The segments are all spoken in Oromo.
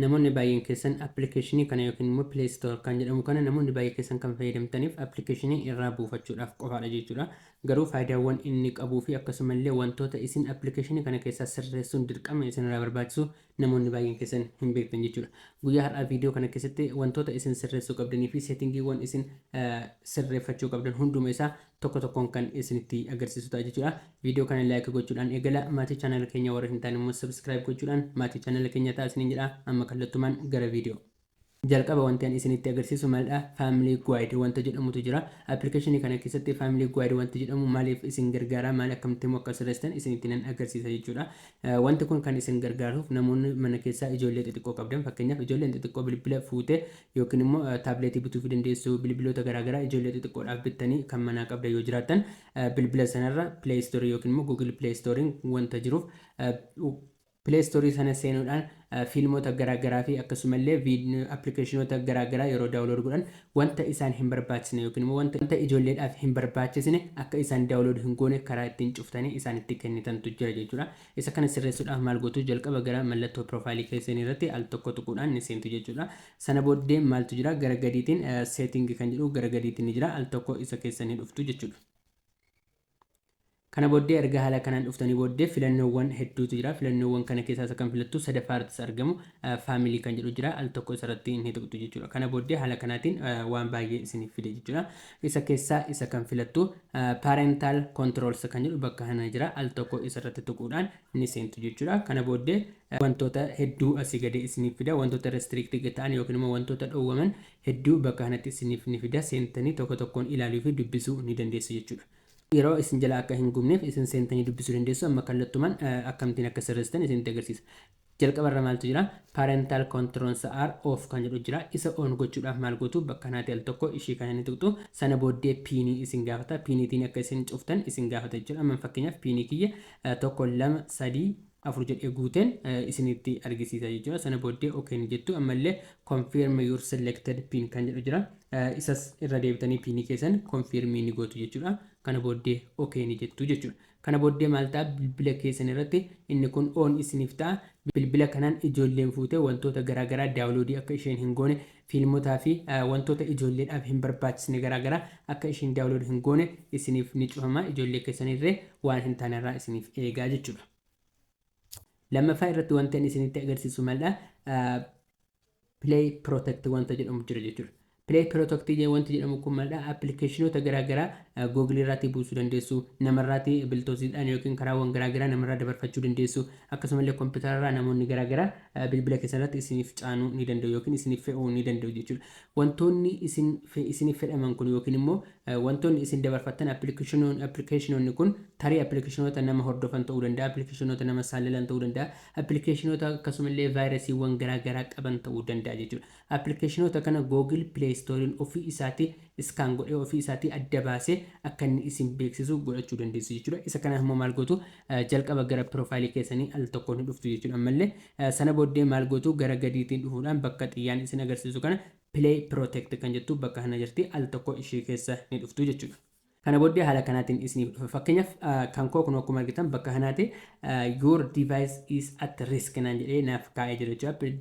namoonni baay'een keessan appilikeeshinii kana yookiin immoo Play Store kan jedhamu kana namoonni baay'ee keessan kan fayyadamtaniif appilikeeshinii irraa buufachuudhaaf qofaadha jechuudha. Garuu faayidaawwan inni qabuu fi akkasumallee wantoota isin appilikeeshinii kana keessaa sirreessuun dirqama isinirraa barbaachisu namoonni baay'een keessan hin beektan jechuudha. Guyyaa har'aa viidiyoo kana keessatti wantoota isin sirreessuu qabdanii fi seetingiiwwan isin sirreeffachuu qabdan hunduma isaa tokko tokkoon kan isinitti agarsiisu ta'a jechuudha. Viidiyoo kana laayik gochuudhaan eegala maatii chaanala keenya warra hin taane immoo sabskiraayib gochuudhaan maatii chaanala keenya ta'a isiniin jedha. Amma kallattumaan gara viidiyoo. Jalqaba wanti ani isinitti agarsiisu maalidha? Family Guide wanta jedhamutu jira. Appilikeeshinii kana keessatti Family Guide wanta jedhamu maaliif isin gargaara? Maal akkamitti immoo akka sirreessitan isinitti nan agarsiisa jechuudha. Wanti kun kan isin gargaaruuf namoonni mana keessaa ijoollee xixiqqoo qabdan, fakkeenyaaf ijoolleen xixiqqoo bilbila fuutee yookiin immoo taabileetii bituu dandeessu, bilbiloota garaagaraa ijoollee xixiqqoodhaaf bittanii kan manaa qabdan yoo jiraatan bilbila sanarra Play Store yookiin immoo Google Play Store wanta jiruuf Play Store sana seenuudhaan fiilmoota garaagaraa fi akkasumallee appilikeeshinoota garaagaraa yeroo daawulood godhan wanta isaan hin barbaachisne yookiin immoo wanta ijoolleedhaaf hin barbaachisne akka isaan daawulood hin goone karaa ittiin cuftanii isaanitti kennitantu jira jechuudha. Isa kana sirreessuudhaaf maal gootu? Jalqaba gara mallattoo piroofaayilii keessanii irratti al tokko tuquudhaan ni seentu jechuudha. Sana booddee maaltu jira? Gara gadiitiin seetingi kan jedhu gara gadiitiin ni jira. Al tokko isa keessanii dhuftu jechuudha. Kana booddee erga haala kanaan dhuftanii booddee filannoowwan hedduutu jira. Filannoowwan kana keessaa isa kan filattu sadaffaarrattis argamu faamilii kan jedhu jira. Al tokko isarratti ni tuqxu jechuudha. Kana booddee haala kanaatiin waan baay'ee isiniif fide jechuudha. Isa keessaa isa kan filattu parental controls kan jedhu bakka kana jira. Al tokko isarratti tuquudhaan ni seentu jechuudha. Kana booddee wantoota hedduu asii gadi isiniif fida. Wantoota restricted ta'an yookiin immoo wantoota dhoowwaman hedduu bakka kanatti isiniif ni fida. Seentanii tokko tokkoon ilaaluu fi dubbisuu ni dandeessu jechuudha. Yeroo isin jala akka hin gubneef isin seentanii dubbisuu dandeessu. Amma kallattumaan akkamittiin akka sirreessitan isinitti agarsiisa. Jalqabarra maaltu jira? Parental controls are off kan jedhu jira. Isa on gochuudhaaf maal gootu? Bakka kanaatti al tokko ishii kana ni tuqxu. Sana booddee piinii isin gaafata. Piiniitiin akka isin cuftan isin gaafata jechuudha. Amma fakkeenyaaf piinii kiyya 1 2 3 4 jedhee guuteen isinitti argisiisa jechuudha. Sana booddee okay ni jettu. Ammallee confirm your selected pin kan jedhu jira. Isas irra deebitanii piinii keessan confirm ni gootu jechuudha. Kana booddee okay ni jettu jechuudha. Kana booddee maal ta'a? Bilbila keessan irratti inni kun on isiniif ta'a. Bilbila kanaan ijoolleen fuutee wantoota garaagaraa daawuloodii akka isheen hin goone, fiilmotaa fi wantoota ijoolleedhaaf hin barbaachisne garaagaraa akka isheen daawulood hin goone isiniif ni cufama. Ijoollee keessanirree waan hin taanerraa isiniif eegaa jechuudha. Lammaffaa irratti wanti ani isinitti agarsiisu maalidha? Play Protect wanta jedhamu jira jechuudha. Play Protect wanti jedhamu kun maalidha? Appilikeeshinoota garaagaraa Google irratti buusuu dandeessu, namarraatti biltoosiidhaan yookiin karaawwan garaagaraa namarraa dabarfachuu dandeessu. Akkasumallee kompiitararraa namoonni garaagaraa bilbila keessatti isiniif caanuu ni danda'u yookiin isiniif fe'uu ni danda'u jechuudha. Wantoonni isiniif fedhaman kun yookiin immoo wantoonni isin dabarfattan appilikeeshinoonni kun tarii appilikeeshinoota nama hordofan ta'uu danda'a, appilikeeshinoota nama saalalan ta'uu danda'a, appilikeeshinoota akkasumallee vaayirasiiwwan garaagaraa qaban ta'uu danda'a jechuudha. Appilikeeshinoota kana Google Play Store ofii isaatii iskaan godhee ofii isaatii adda baasee akka inni isin beeksisu godhachuu dandeessu jechuudha. Isa kanaaf immoo maal gootu? Jalqaba gara piroofaayilii keessanii al tokko ni dhuftu jechuudha. Ammallee sana booddee maal gootu? Gara gadiitiin dhufuudhaan bakka xiyyaan isin agarsiisu kana Play Protect kan jettu bakka kana jirti. Al tokko ishee keessa ni dhuftu jechuudha. Kana booddee haala kanaatiin isiniif dhufa. Fakkeenyaaf kan koo kun akkuma argitan bakka kanaatti your device is at risk naan jedhee naaf kaa'ee jira jechuudha.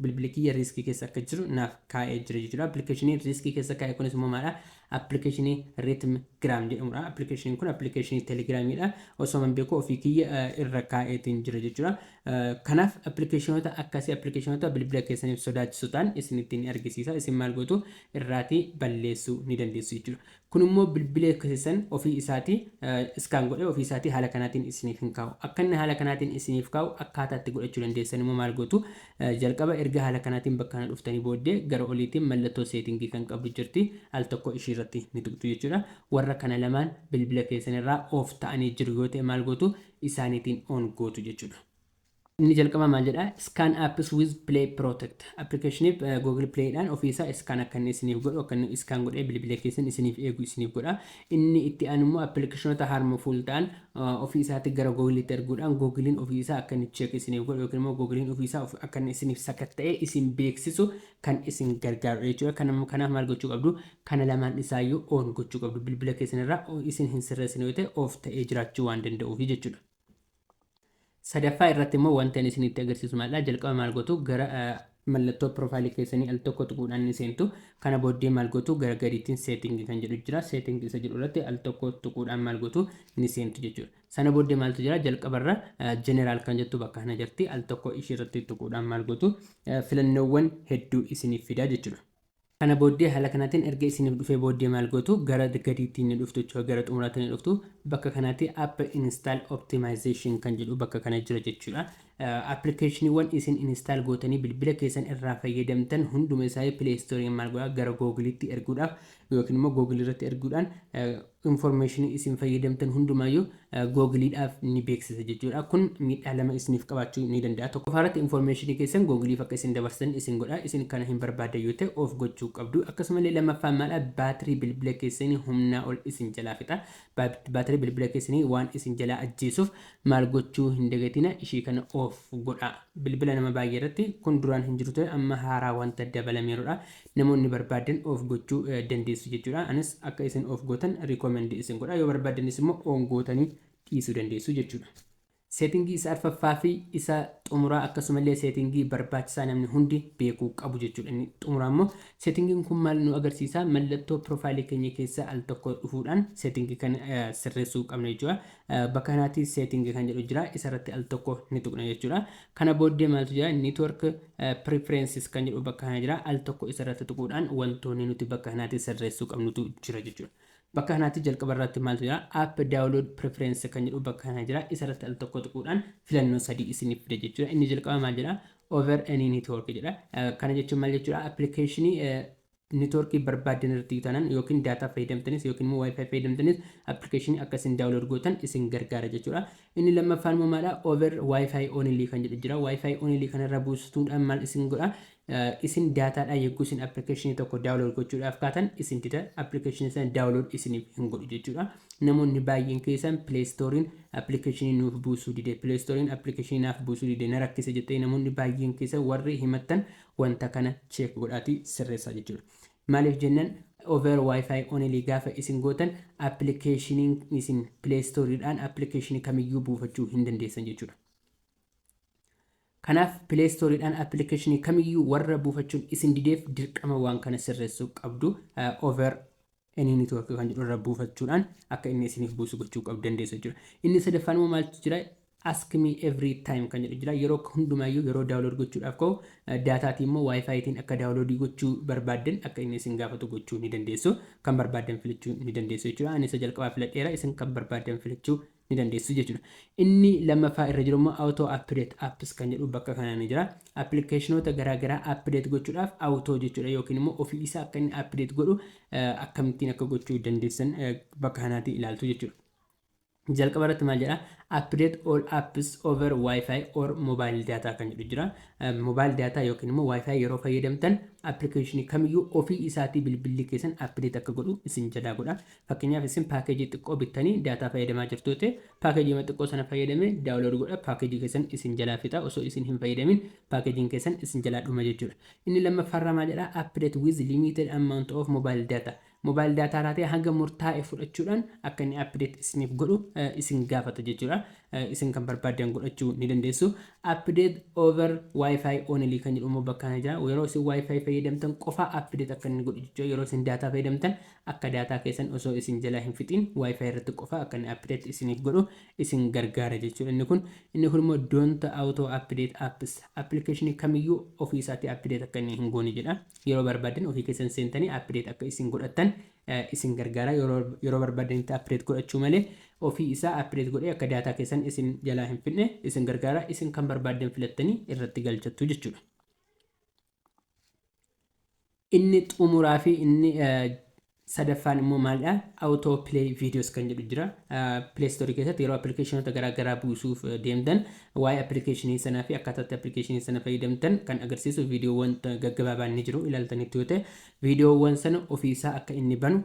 Bilbili kiyya riskii keessa akka jiru naaf kaa'ee jira jechuudha. Appilikeeshinii riskii keessa kaa'e kunis immoo maalidha? Appilikeeshinii Rhythmgram jedhamudha. Appilikeeshiniin kun appilikeeshinii teelegiraamiidha. Osoo man beeku ofii kiyya irra kaa'eetiin jira jechuudha. Kanaaf appilikeeshinoota akkasii appilikeeshinoota bilbila keessaniif sodaachisuudhaan isinittiin argisiisa. Isin maal gootu? Irraatii balleessuu ni dandeessu jechuudha. Kun immoo bilbila keessan ofii isaatii iskaan godhee ofii isaatii haala kanaatiin isiniif hin kaa'u. Akka inni haala kanaatiin isiniif kaa'u akkaataatti godhachuu dandeessan immoo maal gootu? Jalqaba erga haala kanaatiin bakka kana dhuftanii booddee gara oliitiin mallattoo seetingii kan qabdu jirti. Al tokko ishii irratti ni tuqxu jechuudha. Warra kana lamaan bilbila keessanirraa off ta'anii jiru yoo ta'e maal gootu? Isaaniitiin on gootu jechuudha. Inni jalqaba maal jedha? Scan apps with Play Protect. Appilikeeshiniif Google Play'dhaan ofiisaa iskaan akka inni isiniif godhu akka inni iskaan godhee bilbila keessan isiniif eegu isiniif godha. Inni itti aanu immoo appilikeeshinoota harmful ta'an ofiisaatti gara Google'itti erguudhaan Google'n ofiisaa akka inni check isiniif godhu yookiin immoo Google'n ofiisaa akka inni isiniif sakatta'ee isin beeksisu kan isin gargaaru jechuudha. Kanaaf maal gochuu qabdu? Kana lamaan isaayyuu on gochuu qabdu. Bilbila keessanirraa isin hin sirreessine yoo ta'e off ta'ee jiraachuu waan danda'uuf jechuudha. Sadaffaa irratti immoo wanti ani isinitti agarsiisu maalidha? Jalqaba maal gootu? Gara mallattoo profaayilii keessanii al tokko tuquudhaan ni seentu. Kana booddee maal gootu gara gadiitiin seetingii kan jedhu jira. Seetingii isa jedhu irratti al tokko tuquudhaan maal gootu ni seentu jechuudha. Sana booddee maaltu jira jalqabarra jeneraal kan jettu bakka kana jirti. Al tokko ishee irratti tuquudhaan maal gootu filannoowwan hedduu isiniif fida jechuudha. Kana booddee haala kanaatiin erga isiniif dhufee booddee maal gootu gara gadiitiin ni dhuftu jechuudha. Gara xumuraatiin ni dhuftu. Bakka kanaatti app install optimization kan jedhu bakka kana jira jechuudha. Appilikeeshiniiwwan isin install gootanii bilbila keessan irraa fayyadamtan hunduma isaanii Play Store maal godhaa gara Googleetti erguudhaaf yookiin immoo Google irratti erguudhaan information isin fayyadamtan hundumaayyuu Googleedhaaf ni beeksisa jechuudha. Kun miidhaa lama isiniif qabaachuu ni danda'a. Tokkoffaarratti information keessan Googleef akka isin dabarsan isin godha. Isin kana hin barbaadan yoo ta'e of gochuu qabdu. Akkasumallee lammaffaan maadha baatirii bilbila keessanii humnaa ol isin jalaa fixa. Baatirii bilbila keessanii waan isin jalaa ajjeesuuf maal gochuu hin dagatina ishii kana of godha. Bilbila nama baay'ee irratti kun duraan hin jiru ta'e amma haaraa wanta dabalameerudha. Namoonni barbaadan of gochuu dandeessu jechuudha. Anis akka isin of gootan recommend isin godha. Yoo barbaadanis immoo on gootanii dhiisuu dandeessu jechuudha. Seetingii isa arfaffaa fi isa xumuraa akkasumallee seetingii barbaachisaa namni hundi beekuu qabu jechuudha. Inni xumuraa immoo seetingiin kun maal nu agarsiisa mallattoo profaayilii keenya keessa al tokko dhufuudhaan seetingii kan sirreessuu qabna jechuudha. Bakka kanaatti seetingii kan jedhu jira isarratti al tokko ni tuqna jechuudha. Kana booddee maaltu jira network preferences kan jedhu bakka kana jira al tokko isarratti tuquudhaan wantoonni nuti bakka kanaatti sirreessuu qabnutu jira jechuudha. Bakka kanaatti jalqabarratti maaltu jira app download preference kan jedhu bakka kana jira isarratti al tokko tuquudhaan filannoo sadii isiniif fida jechuudha. Inni jalqaba maal jedha over any network jedha. Kana jechuun maal jechuudha appilikeeshinii networkii barbaadan irratti taanaan yookiin daataa fayyadamtanis yookiin immoo wifi fayyadamtanis appilikeeshinii akkasiin download gootan isin gargaara jechuudha. Inni lammaffaan immoo maadha over wifi only kan jedhu jira. Wifi only kanarra buustuudhaan maal isin godha isin daataadhaan yegguu isin appilikeeshinii tokko download gochuudhaaf kaatan isin dida appilikeeshinii sana download isiniif hin godhu jechuudha. Namoonni baay'een keessan Play Storein appilikeeshinii nuuf buusuu dide Play Storein appilikeeshinii naaf buusuu dide na rakkise jettee namoonni baay'een keessan warri himattan wanta kana check godhaatii sirreessaa jechuudha. Maaliif jennaan over wifi only gaafa isin gootan appilikeeshiniin isin Play Storeidhaan appilikeeshinii kamiyyuu buufachuu hin dandeessan jechuudha. Kanaaf Play Storeidhaan appilikeeshinii kamiyyuu warra buufachuun isin dideef dirqama waan kana sirreessuu qabdu over any network kan jedhu irra buufachuudhaan akka inni isiniif buusu gochuu qabdu dandeessu jechuudha. Inni sadaffaan immoo maaltu jira ask me every time kan jedhu jira. Yeroo hundumaayyuu yeroo download gochuudhaaf ka'u daataatiin immoo wifiitiin akka download gochuu barbaadan akka inni isin gaafatu gochuu ni dandeessu. Kan barbaadan filachuu ni dandeessu jechuudha. Ani isa jalqabaa filadheera isin kan barbaadan filachuu ni dandeessu jechuudha. Inni lammaffaa irra jiru immoo auto update apps kan jedhu bakka kana ni jira. Appilikeeshinoota garaagaraa update gochuudhaaf auto jechuudha yookiin immoo ofii isaa akka inni update godhu akkamittiin akka gochuu dandeessan bakka kanaatti ilaaltu jechuudha. jalqaba irratti maal jedha update all apps over wifi or mobile data kan jedhu jira. Mobile data yookiin immoo wifi yeroo fayyadamtan application kamiyyuu ofii isaatii bilbilli keessan update akka godhu isin jalaa godha. Fakkeenyaaf isin paakeejii xiqqoo bittanii data fayyadamaa jirtu ta'e paakeejii xiqqoo sana fayyadame download godha paakeejii keessan isin jalaa fixa osoo isin hin fayyadamin paakeejiin keessan isin jalaa dhuma jechuudha. Inni lammaffaarraa maal jedha update with limited amount of mobile data. Mobile data raatee hanga murtaa'e fudhachuudhaan akka inni update isiniif godhu isin gaafata jechuudha. Isin kan barbaadan godhachuu ni dandeessu. Update over wifi only kan jedhamu bakka kana jira. Yeroo isin wifi fayyadamtan qofa update akka inni godhu jechuudha. Yeroo isin data fayyadamtan akka data keessan osoo isin jalaa hin fixin wifi irratti qofa akka inni update isiniif godhu isin gargaara jechuudha. Inni kun immoo don't auto update apps application kamiyyuu ofii isaatii update akka inni hin goone jedha. Yeroo barbaadan ofii keessan seentanii update akka isin godhatan isin gargaara. Yeroo barbaadanitti update godhachuu malee ofii isaa update godhee akka data keessan isin jalaa hin fidne isin gargaara. Isin kan barbaadan filattanii irratti galchattu jechuudha. Inni xumuraa fi inni sadaffaan immoo maalidha auto play videos kan jedhu jira. Play Store keessatti yeroo appilikeeshinoota garaagaraa buusuuf deemtan waa'ee appilikeeshinii sanaa fi akkaataa appilikeeshinii sana fayyadamtan kan agarsiisu viidiyoowwan gaggabaabaan ni jiru ilaaltanitti yoo ta'e viidiyoowwan sana ofii isaa akka inni banu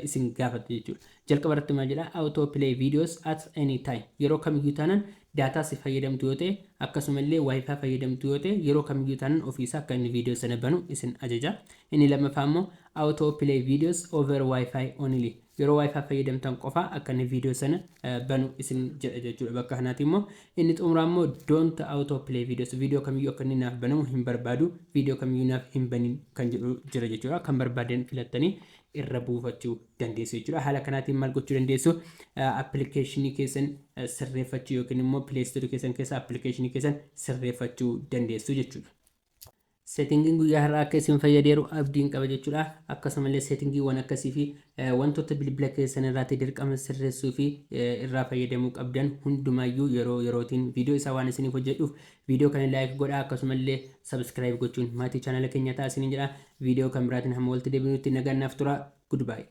isin gaafata jechuudha. Jalqaba irratti maal jedha auto play videos at any time yeroo kamiyyuu taanaan data si fayyadamtu yoo ta'e akkasumallee wifi fayyadamtu yoo ta'e yeroo kamiyyuu taanaan ofii isaa akka inni viidiyoo sana banu isin ajaja. Inni lammaffaa immoo auto play videos over wifi only yeroo wifi fayyadamtan qofa akka inni video sana banu isin jedha jechuudha. Bakka kanaatti immoo inni xumuraa immoo don't auto play videos video kamiyyuu akka inni naaf banamu hin barbaadu video kamiyyuu naaf hin banin kan jedhu jira jechuudha. Kan barbaadan filattanii irra buufachuu dandeessu jechuudha. Haala kanaatiin maal gochuu dandeessu applicationii keessan sirreeffachuu yookiin immoo play store keessan keessa applicationii keessan sirreeffachuu dandeessu jechuudha. Settingiin guyyaa har'aa akka isin fayyadeeru abdiin qaba jechuudha. Akkasumallee settingiiwwan akkasii fi wantoota bilbila keessan irratti dirqama sirreessuu fi irraa fayyadamuu qabdan hundumaayyuu yeroo yerootiin viidiyoo isaa waan isiniif hojjedhuuf viidiyoo kana laayik godhaa. Akkasumallee subscribe gochuun maatii chaanala keenya ta'a isiniin jedha. Viidiyoo kan biraatiin hamma walitti deebinutti nagaan naaf tura. Goodbye.